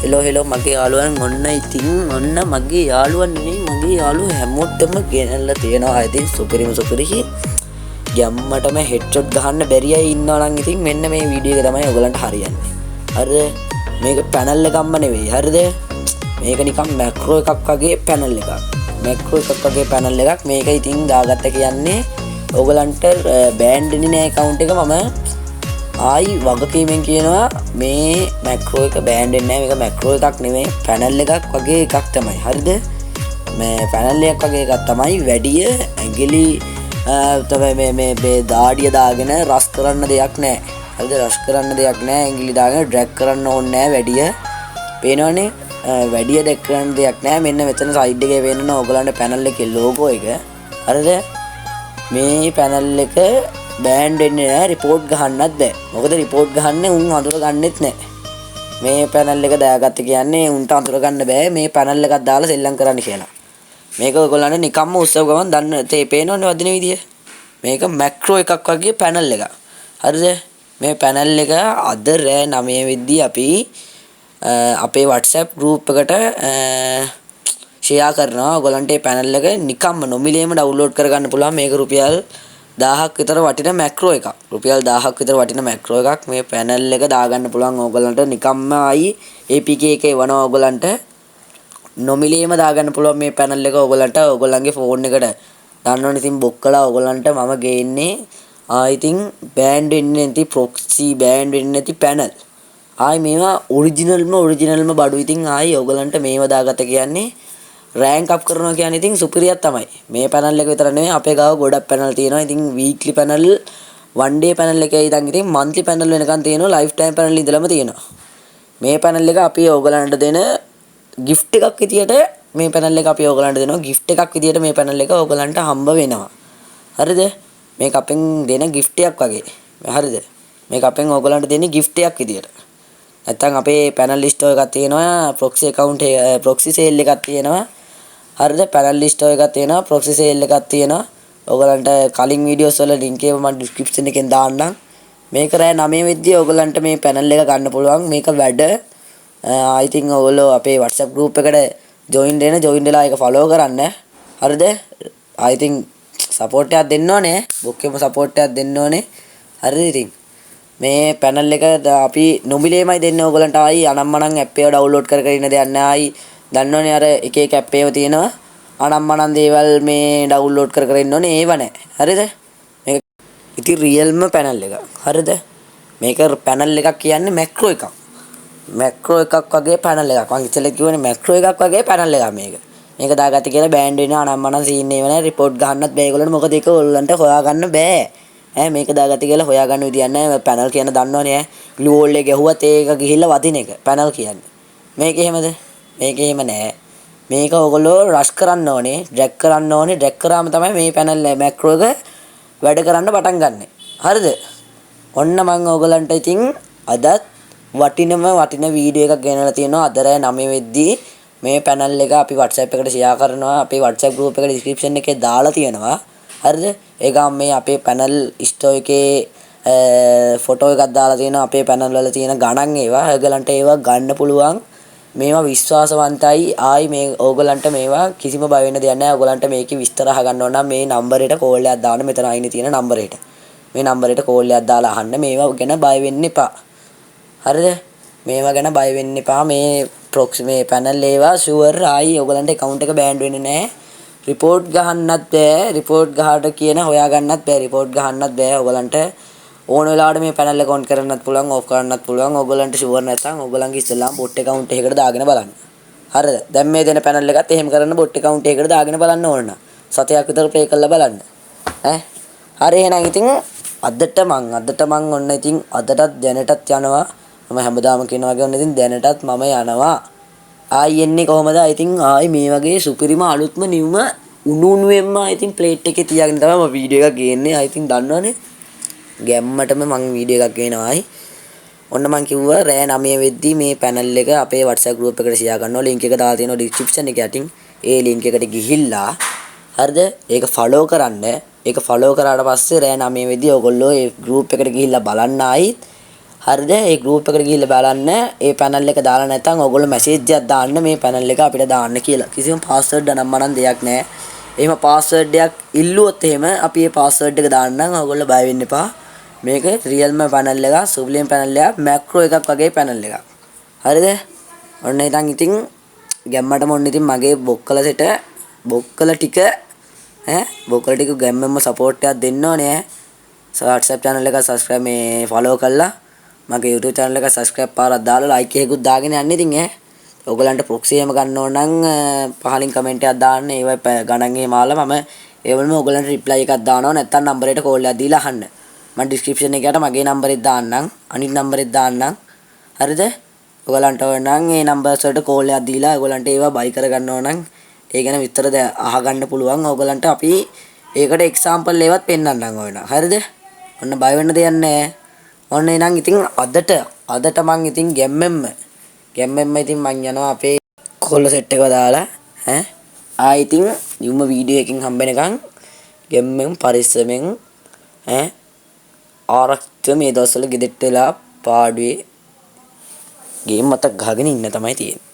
Hello මගේ යාළුවන් ඔන්න ඉතින් ඔන්න මගේ යාළුවන් නෙමෙයි මගේ යාළුවෝ හැමෝටම ගෙනල්ලා තියෙනවා. ඉතින් සුපිරිහි ගැම්මටම හෙඩ්ෂොට් ගහන්න බැරි අය ඉන්නවා නම් ඉතින් මෙන්න මේ වීඩියෝ එක තමයි ඔයගලන්ට හරියන්නේ. හරිද? මේක පැනල් එකක්ම නෙවෙයි. හරිද? මේක නිකන් මැක්‍රෝ එකක් වගේ පැනල් එකක්. මැක්‍රෝ එකක් වගේ පැනල් එකක්. මේක ඉතින් දාගත්ත කියන්නේ ඔයගලන්ට බෑන්ඩ් වෙන්නේ නෑ account එක. මම ආයි වගකීමෙන් කියනවා මේ මැක්‍රෝ එක බෑන්ඩ් වෙන්නේ නැහැ. මේක මැක්‍රෝ එකක් නෙමෙයි පැනල් එකක් වගේ එකක් තමයි. හරිද? මේ පැනල් එකක් වගේ එකක් තමයි. වැඩිය ඇඟිලි තමයි මේ දාඩිය දාගෙන රස් කරන්න දෙයක් නැහැ. හරිද? රස් කරන්න දෙයක් නැහැ. ඇඟිලි දාගෙන ඩ්‍රැග් කරන්න ඕනේ නැහැ වැඩිය. පේනවනේ? වැඩිය ඩ්‍රැග් කරන්න දෙයක් නැහැ. මෙන්න මෙතන සයිඩ් එකේ වෙන්න ඕගලන්ට පැනල් එකේ ලෝගෝ එක. හරිද? මේ පැනල් එක බෑන්ඩ් වෙන්නේ නැහැ. රිපෝට් ගහන්නත් බෑ. මොකද රිපෝට් ගහන්නේ උන් අඳුර ගන්නෙත් නැහැ. මේ පැනල් එක දාගත්ත කියන්නේ උන්ට අඳුර ගන්න බෑ මේ පැනල් එකක් දාලා සෙල්ලම් කරන්න කියලා. මේක ඔයගොල්ලන්ට නිකම්ම උස්සව ගමන් දන්න තේ පේනවනේ වදින විදිය. මේක මැක්‍රෝ එකක් වගේ පැනල් එකක්. හරිද? මේ පැනල් එක අද රෑ 9 වෙද්දී අපි අපේ WhatsApp group එකට ෂෙයා කරනවා. ඔයගොල්ලන්ට මේ පැනල් එක නිකම්ම නොමිලේම ඩවුන්ලෝඩ් කරගන්න පුළුවන්. මේක රුපියල් 1000ක් විතර වටින මැක්‍රෝ එකක්. රුපියල් 1000ක් විතර වටින මැක්‍රෝ එකක්. මේ පැනල් එක දාගන්න පුළුවන් ඕගලන්ට නිකම්ම ආයි APK එකේ වනවා ඕගලන්ට නොමිලේම දාගන්න පුළුවන් මේ පැනල් එක ඕගලන්ට ඕගලන්ගේ ෆෝන් එකට. දන්නවනේ ඉතින් බොක්කලා ඕගලන්ට මම ගේන්නේ ඉතින් බෑන්ඩ් වෙන්නේ නැති ප්‍රොක්සි බෑන්ඩ් වෙන්නේ නැති පැනල්. ආයි මේවා ඔරිජිනල්ම බඩු. ඉතින් ආයි ඕගලන්ට මේව දාගත්ත කියන්නේ රෑන්ක් අප් කරනවා කියන්නේ ඉතින් සුපිරියක් තමයි. මේ පැනල් එක විතර නෙවෙයි අපේ ගාව ගොඩක් පැනල් තියෙනවා. ඉතින් වීක්ලි පැනල්, වන් ඩේ පැනල් එකේ ඉඳන් ඉතින් මන්ත්ලි පැනල් වෙනකන් තියෙනවා. ලයිෆ් ටයිම් පැනල් ඉඳලම තියෙනවා. මේ පැනල් එක අපි ඕගලන්ට දෙන gift එකක් විදියට මේ පැනල් එක අපි ඕගලන්ට දෙනවා. gift එකක් විදියට මේ පැනල් එක ඕගලන්ට හම්බ වෙනවා. හරිද? මේක අපෙන් දෙන gift එකක් වගේ. හරිද? මේක අපෙන් ඕගලන්ට දෙන්නේ gift එකක් විදියට. නැත්තම් අපේ පැනල් ලිස්ට් එකක් තියෙනවා. proxy account proxy sale එකක් තියෙනවා. හරිද? පැනල් ලිස්ට් එකක් තියෙනවා. proxy sale එකක් තියෙනවා. ඔයගලන්ට කලින් වීඩියෝස් වල link එක මම description එකෙන් දාන්නම්. මේක රෑ 9 වෙද්දී ඔයගලන්ට මේ පැනල් එක ගන්න පුළුවන්. මේක වැඩ I think ඔයගොල්ලෝ අපේ WhatsApp group එකට join වෙලා ඒක follow කරන්න. හරිද? I think support එකක් දෙන්න ඕනේ. බොක්කේම support එකක් දෙන්න ඕනේ. හරිද ඉතින්? මේ පැනල් එක අපි නොමිලේමයි දෙන්නේ ඔයගලන්ට. ආයි අනම්මනම් app එක download කර ඉන්න දෙයක් නෑ. ආයි දන්නවනේ අර එක app ඒවා තියෙනවා. අනම්මනම් දේවල් මේ download කර ඉන්න ඕනේ. ඒව නෑ. හරිද? මේක ඉතින් රියල්ම පැනල් එකක්. හරිද? මේක පැනල් එකක් කියන්නේ මැක්‍රෝ එකක්. මැක්‍රෝ එකක් වගේ පැනල් එකක්. මම ඉතල කිව්වනේ මැක්‍රෝ එකක් වගේ පැනල් එකක් මේක. මේක දාගත්ත කියලා බෑන්ඩ් වෙන අනම්මනම් සීන් ඒව නෑ. රිපෝට් ගහන්නත් බෑ ඒගොල්ලන්ට. මොකද ඒක ඔයගොල්ලන්ට හොයාගන්න බෑ. මේක දාගත්ත කියලා හොයාගන්න විදියක් නෑ. පැනල් කියන දන්නවනේ ඈ. ග්ලූ වෝල් එක ගැහුවත් ඒක ගිහිල්ලා වදින එක. පැනල් කියන්නේ. මේක එහෙමද? මේක එහෙම නෑ. මේක ඔයගොල්ලෝ රෂ් කරන්න ඕනේ, ඩ්‍රැග් කරන්න ඕනේ. ඩ්‍රැග් කරාම තමයි මේ පැනල් මැක්‍රෝ එක වැඩ කරන්න පටන් ගන්න. හරිද? ඔන්න මම ඔයගලන්ට ඉතින් අදත් වටින වීඩියෝ එකක් ගෙනලා තියෙනවා. අද රෑ 9 වෙද්දී මේ පැනල් එක අපි WhatsApp එකට ෂෙයා කරනවා. අපේ WhatsApp group එකට description එකේ දාලා තියෙනවා. හරිද? ඒකම මේ අපේ පැනල් ස්ටෝ එකේ ෆොටෝ එකක් දාලා තියෙනවා. අපේ පැනල් වල තියෙන ගණන් ඒවා. ඔයගලන්ට ඒවා ගන්න පුළුවන්. මේවා විශ්වාසවන්තයි. ආයි මේ ඕගලන්ට මේවා කිසිම බය වෙන්න දෙයක් නැහැ. ඕගලන්ට මේකේ විස්තර අහගන්න ඕන නම් මේ නම්බර් එකට කෝල් එකක් දාන්න. මෙතන අයිනේ තියෙන නම්බර් එකට. මේ නම්බර් එකට කෝල් එකක් දාලා අහන්න. මේවා ගැන බය වෙන්න එපා. හරිද? මේවා ගැන බය වෙන්න එපා. මේ ප්‍රොක්සි මේ පැනල් ඒවා ෂුවර් ආයි ඕගලන්ට account එක බෑන්ඩ් වෙන්නේ නැහැ. රිපෝට් ගහන්නත් බෑ. රිපෝට් ගහට කියන හොයාගන්නත් බෑ. රිපෝට් ගහන්නත් බෑ. ඕගලන්ට ඕන වෙලාවට මේ පැනල් එක on කරන්නත් පුළුවන්, off කරන්නත් පුළුවන්. ඕගලන්ට ෂුවර් නැත්නම් ඕගලන්ගේ ඉස්සෙල්ලාම bot account එකකට දාගෙන බලන්න. හරිද? දැන් මේ දෙන පැනල් එකත් එහෙම කරන්න bot account එකකට දාගෙන බලන්න ඕන නම්. සතයක් විතර ප්ලේ කරලා බලන්න. හරි එහෙනම් ඉතින් අදට මං ඔන්න ඉතින් අදටත් දැනටත් යනවා. මම හැමදාම කියනවා වගේ ඔන්න ඉතින් දැනටත් මම යනවා. ආයි එන්නේ කොහමද? ඉතින් ආයි මේ වගේ සුපිරිම අලුත්ම නිව්ම උණුවෙන්ම ඉතින් ප්ලේට් එකේ තියාගෙන තමයි මම වීඩියෝ එකක් ගේන්නේ. ආයි ඉතින් දන්නවනේ. ගැම්මටම මම වීඩියෝ එකක් ගේනවායි. ඔන්න මම කිව්වා රෑ 9 වෙද්දී මේ පැනල් එක අපේ WhatsApp group එකට ෂෙයා කරනවා. link එක දාලා තියෙනවා description එකේ යටින්. ඒ link එකට ගිහිල්ලා හරිද? ඒක follow කරන්න. ඒක follow කරාට පස්සේ රෑ 9 වෙද්දී ඔයගොල්ලෝ ඒ group එකට ගිහිල්ලා බලන්න ආයිත් හරිද? ඒ ගෲප් එකට ගිහිල්ලා බලන්න. ඒ පැනල් එක දාලා නැත්නම් ඔයගොල්ලෝ මැසේජ් එකක් දාන්න මේ පැනල් එක අපිට දාන්න කියලා. කිසිම පාස්වර්ඩ් අනම්මනම් දෙයක් නැහැ. එහෙම පාස්වර්ඩ් එකක් ඉල්ලුවොත් එහෙම අපි ඒ පාස්වර්ඩ් එක දාන්නම්. ඔයගොල්ලෝ බය වෙන්න එපා. මේක රියල්ම පැනල් එකක්, සුබ්ලිම් පැනල් එකක්, මැක්‍රෝ එකක් වගේ පැනල් එකක්. හරිද? ඔන්න ඉතින් ගැම්මටම ඔන්න ඉතින් මගේ බොක්කල සෙට බොක්කල ටික බොක්කල ටික ගැම්මෙන්ම සපෝට් එකක් දෙන්න ඕනේ WhatsApp channel එක subscribe මේ follow කරලා මගේ YouTube channel එක subscribe පාරක් දාලා like එකකුත් දාගෙන යන්න ඉතින් ඔයගලන්ට proxy එකම ගන්න ඕන නම් පහලින් comment එකක් දාන්න ඒවයි ගණන් එහෙම ආලා මම ඒ වලම ඔයගලන්ට reply එකක් දානවා නැත්නම් number එකට call එකක් දීලා අහන්න මම description එකකට මගේ number එක දාන්නම් අනිත් number එක දාන්නම් හරිද ඔයගලන්ට ඕන නම් ඒ numbers වලට call එකක් දීලා ඔයගලන්ට ඒවා buy කර ගන්න ඕන නම් ඒ ගැන විතර අහගන්න පුළුවන් ඔයගලන්ට අපි ඒකට example එකවත් පෙන්නන්නම් ඕන හරිද ඔන්න බය වෙන්න දෙයක් නැහැ ඔන්න එහෙනම් ඉතින් අදට මං ඉතින් ගැම්මෙන්ම ඉතින් මං යනවා අපේ කොල්ල සෙට් එක දාලා ආයි ඉතින් නියුම වීඩියෝ එකකින් හම්බෙනකන් ගැම්මෙන් පරිස්සමෙන් ආරක්ෂිත මේ දවස්වල ගෙදෙට්ට වෙලා පාඩුවේ ගේම් මතක් ගහගෙන ඉන්න තමයි තියෙන්නේ